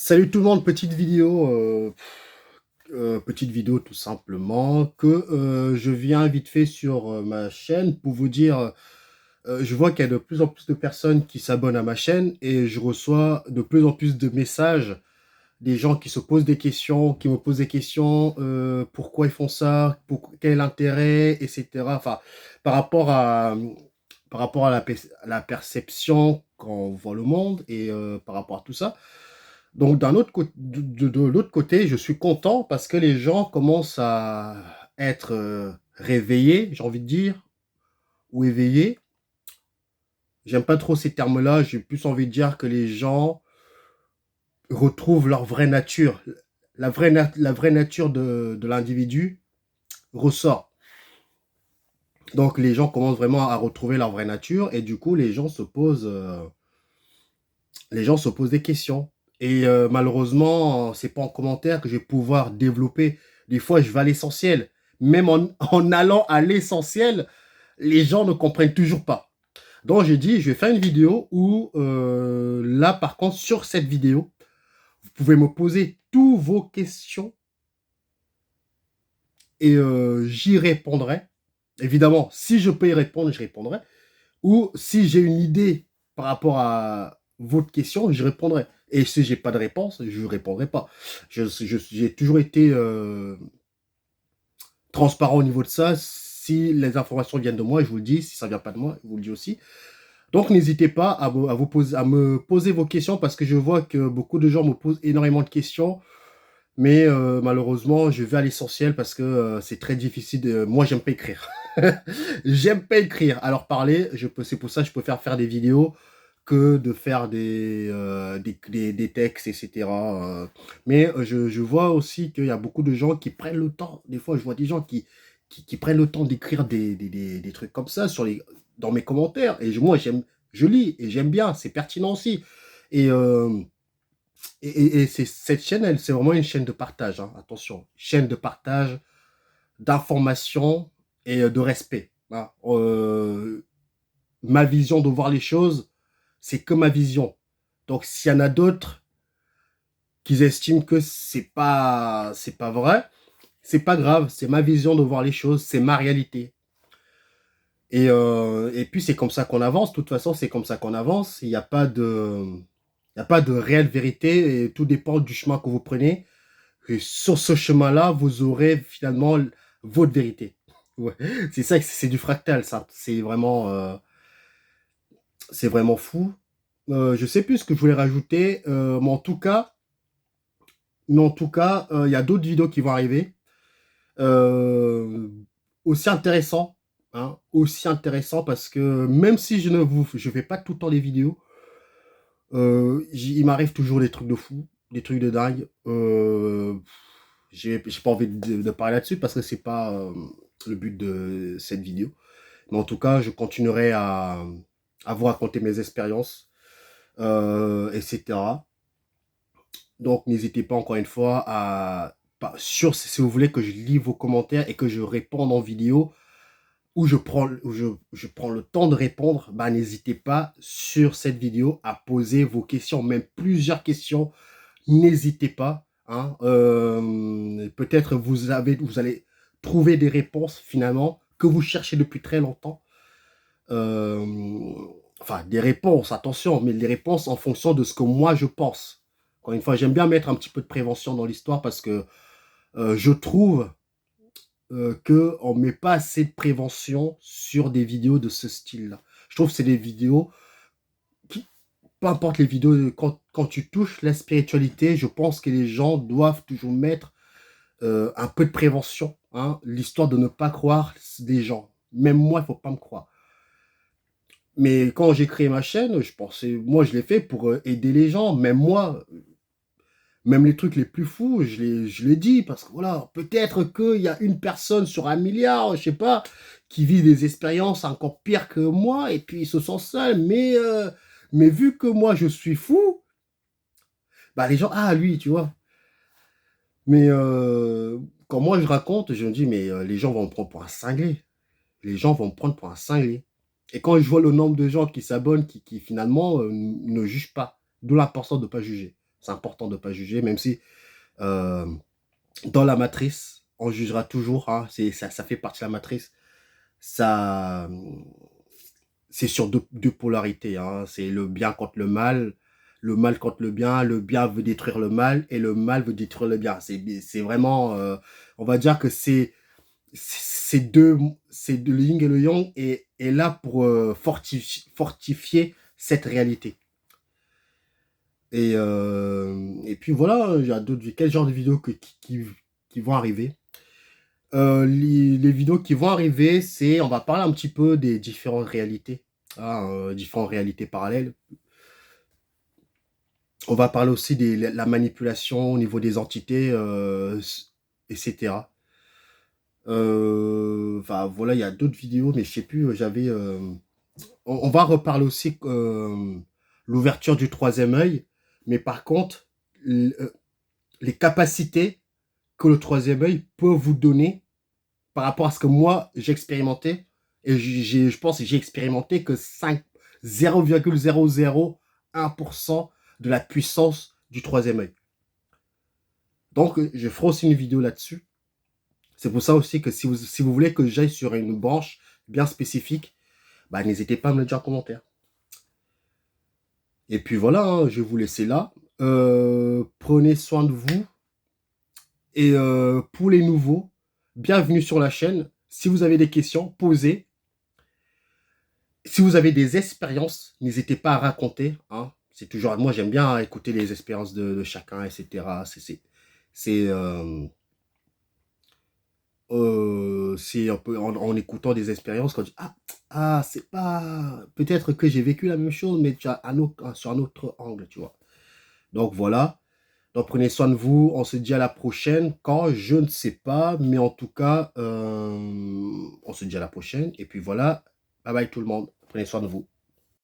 Salut tout le monde, petite vidéo tout simplement que je viens vite fait sur ma chaîne pour vous dire, je vois qu'il y a de plus en plus de personnes qui s'abonnent à ma chaîne et je reçois de plus en plus de messages des gens qui se posent des questions, qui me posent des questions, pourquoi ils font ça, quel est l'intérêt, etc. Enfin, par rapport à, par rapport à à la perception qu'on voit le monde et par rapport à tout ça. Donc, de l'autre côté, je suis content parce que les gens commencent à être réveillés, j'ai envie de dire, ou éveillés. J'aime pas trop ces termes-là, j'ai plus envie de dire que les gens retrouvent leur vraie nature. La vraie nature de l'individu ressort. Donc, les gens commencent vraiment à retrouver leur vraie nature et du coup, les gens se posent des questions. Et malheureusement, c'est pas en commentaire que je vais pouvoir développer. Des fois, je vais à l'essentiel. Même en allant à l'essentiel, les gens ne comprennent toujours pas. Donc, j'ai dit, je vais faire une vidéo où, là, par contre, sur cette vidéo, vous pouvez me poser toutes vos questions et j'y répondrai. Évidemment, si je peux y répondre, je répondrai. Ou si j'ai une idée par rapport à votre question, je répondrai. Et si j'ai pas de réponse, je ne répondrai pas. J'ai toujours été transparent au niveau de ça. Si les informations viennent de moi, je vous le dis. Si ça vient pas de moi, je vous le dis aussi. Donc n'hésitez pas à me poser vos questions parce que je vois que beaucoup de gens me posent énormément de questions. Mais malheureusement, je vais à l'essentiel parce que c'est très difficile. Moi, j'aime pas écrire. J'aime pas écrire. Alors parler, c'est pour ça que je préfère faire des vidéos que de faire des textes, etc. Mais je vois aussi qu'il y a beaucoup de gens qui prennent le temps. Des fois, je vois des gens qui prennent le temps d'écrire des trucs comme ça dans mes commentaires. Et moi, je lis et j'aime bien. C'est pertinent aussi. Et cette chaîne, c'est vraiment une chaîne de partage, hein. Attention, chaîne de partage, d'information et de respect, hein. Ma vision de voir les choses, c'est que ma vision. Donc, s'il y en a d'autres qui estiment que c'est pas vrai, c'est pas grave. C'est ma vision de voir les choses, c'est ma réalité. Et puis, c'est comme ça qu'on avance. De toute façon, c'est comme ça qu'on avance. Il n'y a pas de réelle vérité et tout dépend du chemin que vous prenez. Et sur ce chemin-là, vous aurez finalement votre vérité. Ouais. C'est ça, c'est du fractal, ça. C'est vraiment fou. Je sais plus ce que je voulais rajouter, mais en tout cas, il y a d'autres vidéos qui vont arriver, euh, aussi intéressants, hein, aussi intéressants parce que même si je fais pas tout le temps des vidéos, il m'arrive toujours des trucs de fou, des trucs de dingue. J'ai pas envie de parler là-dessus parce que c'est pas le but de cette vidéo. Mais en tout cas, je continuerai à vous raconter mes expériences, etc. Donc, n'hésitez pas encore une fois si vous voulez que je lis vos commentaires et que je réponde en vidéo, je prends le temps de répondre, bah, n'hésitez pas sur cette vidéo à poser vos questions, même plusieurs questions. N'hésitez pas, hein. Peut-être vous allez trouver des réponses finalement que vous cherchez depuis très longtemps. Euh, enfin, des réponses, attention, mais des réponses en fonction de ce que moi je pense. Encore une fois, j'aime bien mettre un petit peu de prévention dans l'histoire parce que je trouve qu'on ne met pas assez de prévention sur des vidéos de ce style-là. Je trouve que c'est des vidéos qui, peu importe les vidéos, quand tu touches la spiritualité, je pense que les gens doivent toujours mettre un peu de prévention, hein, l'histoire de ne pas croire des gens. Même moi, il ne faut pas me croire. Mais quand j'ai créé ma chaîne, moi, je l'ai fait pour aider les gens. Même moi, même les trucs les plus fous, je l'ai dit, parce que voilà, peut-être qu'il y a une personne sur un milliard, je sais pas, qui vit des expériences encore pires que moi, et puis ils se sentent seuls. Mais vu que moi, je suis fou, bah les gens, ah, lui, tu vois. Mais quand moi, je raconte, je me dis, mais les gens vont me prendre pour un cinglé. Les gens vont me prendre pour un cinglé. Et quand je vois le nombre de gens qui s'abonnent, qui finalement ne jugent pas, d'où l'importance de ne pas juger. C'est important de ne pas juger, même si dans la matrice, on jugera toujours, hein, ça fait partie de la matrice. Ça, c'est sur deux polarités, hein. C'est le bien contre le mal contre le bien veut détruire le mal et le mal veut détruire le bien. C'est vraiment, on va dire que c'est de le yin et le yang est là pour fortifier cette réalité. Et puis voilà, il y a d'autres, quel genre de vidéos qui vont arriver. Les vidéos qui vont arriver, on va parler un petit peu des différentes réalités, hein, différentes réalités parallèles. On va parler aussi de la manipulation au niveau des entités, etc. Enfin, voilà, il y a d'autres vidéos, mais je sais plus, on va reparler aussi l'ouverture du troisième œil, mais par contre, les capacités que le troisième œil peut vous donner par rapport à ce que moi, j'ai expérimenté, et je pense que j'ai expérimenté que 0,001% de la puissance du troisième œil. Donc, je ferai aussi une vidéo là-dessus. C'est pour ça aussi que si vous voulez que j'aille sur une branche bien spécifique, bah, n'hésitez pas à me le dire en commentaire. Et puis voilà, hein, je vais vous laisser là. Prenez soin de vous. Et pour les nouveaux, bienvenue sur la chaîne. Si vous avez des questions, posez. Si vous avez des expériences, n'hésitez pas à raconter, hein. C'est toujours, moi j'aime bien écouter les expériences de chacun, etc. C'est un peu en écoutant des expériences qu'on dit c'est pas, peut-être que j'ai vécu la même chose, mais sur un autre angle, tu vois. Donc voilà. Donc prenez soin de vous. On se dit à la prochaine. Quand, je ne sais pas, mais en tout cas, on se dit à la prochaine. Et puis voilà. Bye bye tout le monde. Prenez soin de vous.